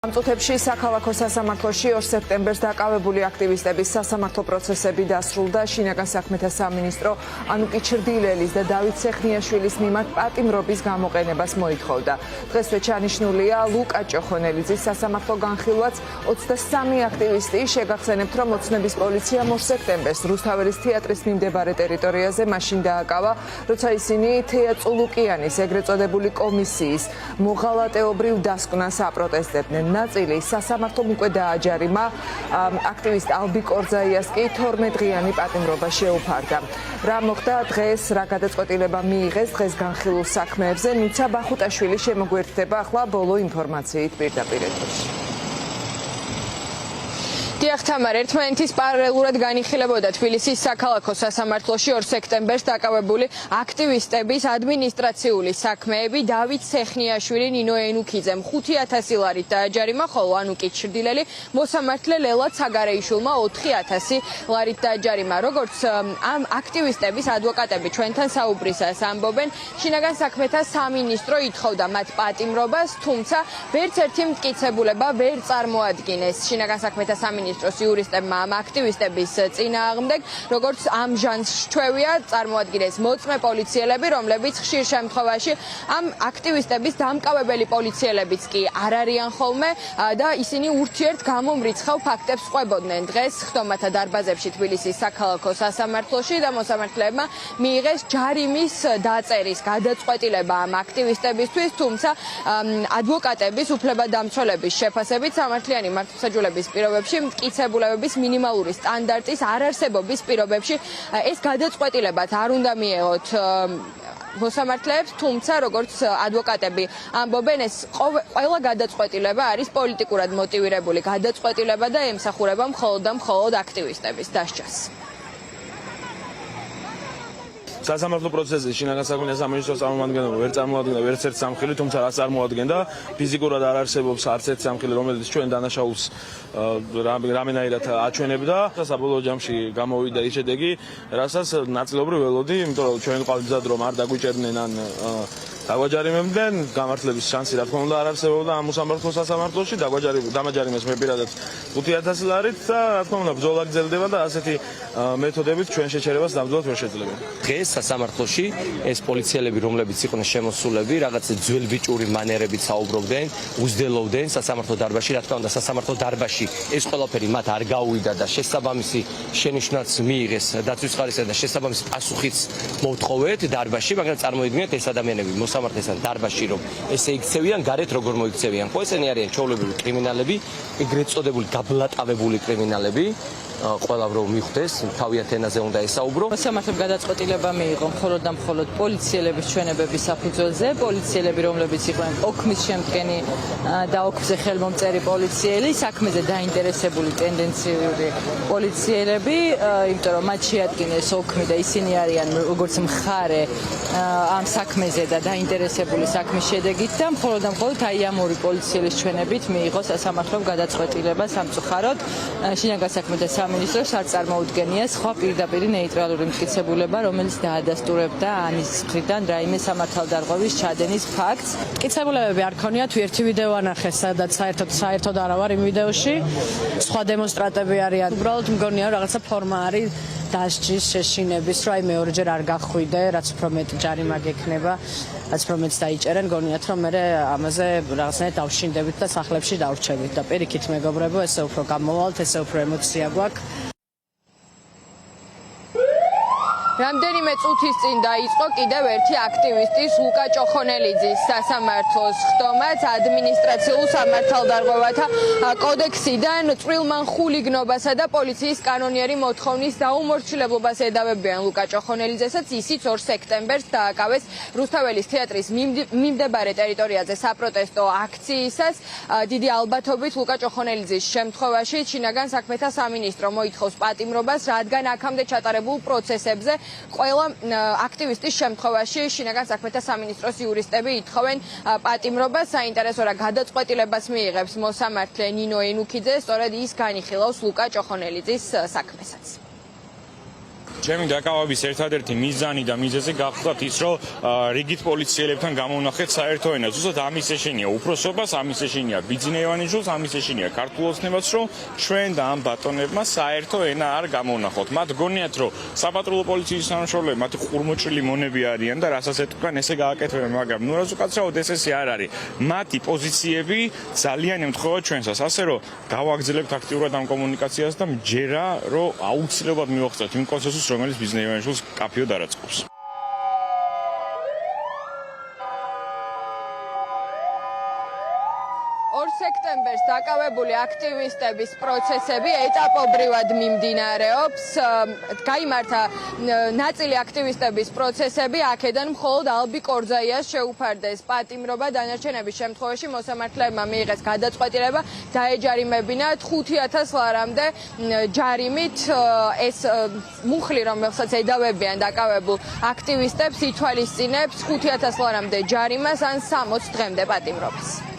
Წუთებში საქალაქო სასამართლოში 2 სექტემბერს დაკავებული აქტივისტების სასამართლო პროცესები დასრულდა. შინაგან საქმეთა სამინისტრო ანუკი ჩრდილელის და დავით სეხნიაშვილის მიმართ პატიმრობის გამოყენებას მოითხოვდა. დღესვე ჩანიშნულია ლუკა ჭოხონელიძის სასამართლო განხილვაც. 23 აქტივისტი შეგახსენებთ, რომ ოცნების პოლიციამ 2 სექტემბერს რუსთაველის თეატრის მიმდებარე ტერიტორიაზე მაშინ დააკავა, როცა ისინი თეა წულუკიანის ეგრეთ წოდებული კომისიის მოღალატეობრივ დასკვნას აპროტესტებდნენ. ნაწილი სასამართლომ უკვე დააჯარიმა. აქტივისტ ალბი კორძაიას კი 12 დღიანი პატიმრობა შეუფარდა. რა მოხდა დღეს, რა გადაწყვეტილება მიიღეს დღეს განხილულ საქმეებზე, ნუცა ბახუტაშვილი შემოგვერთდება ახლა ბოლო ინფორმაციით პირდაპირ ეთერში. დიახთამარ, ერთმანეთის პარალელურად განიხილებოდა თბილისის საქალაქო სასამართლოში 2 სექტემბერს დაკავებული აქტივისტების ადმინისტრაციული საქმეები. დავით სეხნიაშვილი, ნინო ენუქიძემ 5,000 ლარით დააჯარიმა, ხოლო ანუკი ჩრდილელი მოსამართლე ლელად საგარეიშვილმა 4,000 ლარით დააჯარიმა. როგორც ამ აქტივისტების ადვოკატები ჩვენთან საუბრისას ამბობენ, შინაგან საქმეთა სამინისტრო ითხოვდა მათ პატიმრობას, თუმცა ვერც ერთი მტკიცებულება ვერ წარმოადგინეს. შინაგან საქმეთა სამინისტროს იურისტებმა ამ აქტივისტების წინააღმდეგ, როგორც ამ ჟანრს ჩვევია, წარმოადგინეს მოწმე პოლიციელები, რომლებიც ხშირ შემთხვევაში ამ აქტივისტების დამკავებელი პოლიციელებიც კი არ არიან ხოლმე და ისინი ურთიერთ გამომრიცხავ ფაქტებს ყვებოდნენ. დღეს ხდომათა დარბაზებში თბილისის საქალაქო სასამართლოში და მოსამართლეებმა მიიღეს ჯარიმის დაწერის გადაწყვეტილება ამ აქტივისტებისთვის, თუმცა ადვოკატების უფლებადამცველების შეფასებით სამართლიანი მართლმსაჯულების პირობებში მტკიცებულებების მინიმალური სტანდარტის არარსებობის პირობებში ეს გადაწყვეტილებაც არ უნდა მიეღოთ მოსამართლეებს, თუმცა როგორც ადვოკატები ამბობენ, ეს ყველა გადაწყვეტილება არის პოლიტიკურად მოტივირებული გადაწყვეტილება და ემსახურება მხოლოდ და მხოლოდ აქტივისტების დასჯას. სასამართლო პროცესში შინაგან საქმეთა სამინისტროს წარმომადგენლობა ვერ წარმოადგენდა ვერც ერთ სამხილი, თუმცა რაც წარმოადგენდა, ფიზიკურად არ არსებობს არც ერთ სამხილი, რომელიც ჩვენ დანაშაულს რამენაირად აჩვენებდა. საბოლოო ჯამში გამოვიდა ის შედეგი, რასაც ნაწილობრივ ველოდი, იმიტომ რომ ჩვენ ყავთ მზად რომ არ დაგვიჭერდნენ ან დაგვაჯარიმებდნენ, გამართლების შანსი რა თქმა უნდა არ არსებობდა ამ მოსამართლო სასამართლოში, დამაჯარიმეს მე პირადად 5,000 ლარით და რა თქმა უნდა ბრძოლა გრძელდება და ასეთი მეთოდებით ჩვენ შეჩერებას ნამდვილად ვერ შეძლებენ. დღეს სასამართლოში ეს პოლიციელები, რომლებიც იყვნენ შემოსულები, რაღაც ძველბიჭური მანერებით საუბრობდნენ, უზდელოვდნენ სასამართლო დარბაზში, რა თქმა უნდა სასამართლო დარბაზში ეს ყველაფერი მათ არ გაუვიდა და შესაბამისი შენიშვნაც მიიღეს დაცვის ხარისხისა და შესაბამისი პასუხიც მოვთხოვეთ დარბაზში, მაგრამ წარმოიდგინეთ ეს ადამიანები მოსამართლესთან დარბაზში რომ ესე იქცევიან, გარეთ როგორ მოიქცევიან. ხო, ესენი არიან ჩვეულებრივი კრიმინალები, ეგრეთ წოდებული გაბლატავებული კრიმინალები. ყველა რომ მიხვდეს, თავიანთ ენაზე უნდა ესაუბრო. მოსამართლემ გადაწყვეტილება მიიღო მხოლოდ და მხოლოდ პოლიციელების ჩვენებების საფუძველზე, პოლიციელები, რომლებიც იყვნენ ოქმის შემდგენი და ოქმზე ხელმომწერი პოლიციელი, საქმეზე დაინტერესებული ტენდენციური პოლიციელები, იმიტომ რომ მათ შეადგინეს ოქმი და ისინი არიან როგორც მხარე ამ საქმეზე და დაინტერესებული საქმის შედეგით და მხოლოდ და მხოლოდ აი ამ ორი პოლიციელის ჩვენებით მიიღო სასამართლომ გადაწყვეტილება სამწუხაროდ შინაგან საქმეთა სამინისტროს არ წარმოუდგენია სხვა პირდაპირ ნეიტრალური მტკიცებულება, რომელიც დაადასტურებდა ანის მხრიდან რაიმე სამართალდარღვევის ჩადენის ფაქტს. მტკიცებულებები არ ქონიათ, ერთი ვიდეო ანახეს, სადაც საერთოდ არა ვარ იმ ვიდეოში. სხვა დემონსტრანტები არიან. უბრალოდ მგონია რომ რაღაცა ფორმა არის დასჯის შეშინების, რომ აი მეორეჯერ არ გახვიდე, რაც უფრო მეტი ჯარიმა გექნება, რაც უფრო მეტს დაიჭერენ, გონიათ რომ მე ამაზე რაღაცნაირად დავშინდებით და სახლებში დავრჩებით და პირიქით მეგობრებო, ესე უფრო გამოვალთ, ესე უფრო ემოცია გვაქვს. რამდენიმე წუთის წინ დაიწყო კიდევ ერთი აქტივისტის ლუკა ჭოხონელიძის სასამართლოს ხდომაც ადმინისტრაციულ სამართალდარღვევათა კოდექსიდან წვრილმან ხულიგნობასა და პოლიციის კანონიერი მოთხოვნის დაუმორჩილებლობას ედავებიან ლუკა ჭოხონელიძესაც, ისიც 2 სექტემბერს დააკავეს რუსთაველის თეატრის მიმდებარე ტერიტორიაზე საპროტესტო აქციისას. დიდი ალბათობით ლუკა ჭოხონელიძის შემთხვევაში შინაგან საქმეთა სამინისტრო მოითხოვს პატიმრობას, რადგან აქამდე ჩატარებულ პროცესებზე ყველა აქტივისტის შემთხვევაში შინაგან საქმეთა სამინისტროს იურისტები ითხოვენ პატიმრობას. საინტერესო რა გადაწყვეტილებას მიიღებს მოსამართლე ნინო ენუქიძე, სწორედ ის განიხილავს ლუკა ჭოხონელიძის საქმესაც. ჩემი დაკავების ერთადერთი მიზანი და მიზეზი გახლავთ ის, რომ რიგით პოლიციელებთან გამოვნახეთ საერთო ენა. ზუსტად ამის ეშინია უფროსობას, ამის ეშინია ბიძინეევანიშვილს, ამის ეშინია ქართულ ოცნებას, რომ ჩვენ და ამ ბატონებმა საერთო ენა არ გამოვნახოთ. მათ გონიათ, რომ საპატრულო პოლიციის თანამშრომლები მათი ხურმოჭრილი მონები არიან და რასაც ეთქვან, ესე გააკეთებენ, მაგრამ ნუ რაზუკაცრავად ესე არ არის. მათი პოზიციები ძალიან ემთხვევა ჩვენსას, ასე რომ გავაგრძელებთ აქტიურად ამ კომუნიკაციას და მჯერა, რომ აუცილებლად მივახცევთ იმ კონსენსუსს, რომელიც ბიზნესმენებს კაფეოდ არაწყობს. სექტემბერს დაკავებული აქტივისტების პროცესები ეტაპობრივად მიმდინარეობს. გაიმართა ნაწილი აქტივისტების პროცესები, აქედან მხოლოდ ალბი კორძაიას შეუფარდეს პატიმრობა, დანარჩენების შემთხვევაში მოსამართლეებმა მიიღეს გადაწყვეტილება დაეჯარიმებინათ 5,000 ლარამდე ჯარიმით. ეს მუხლი, რომელსაც ედავებიან დაკავებულ აქტივისტებს, ითვალისწინებს 5,000 ლარამდე ჯარიმას ან 60 დღემდე პატიმრობას.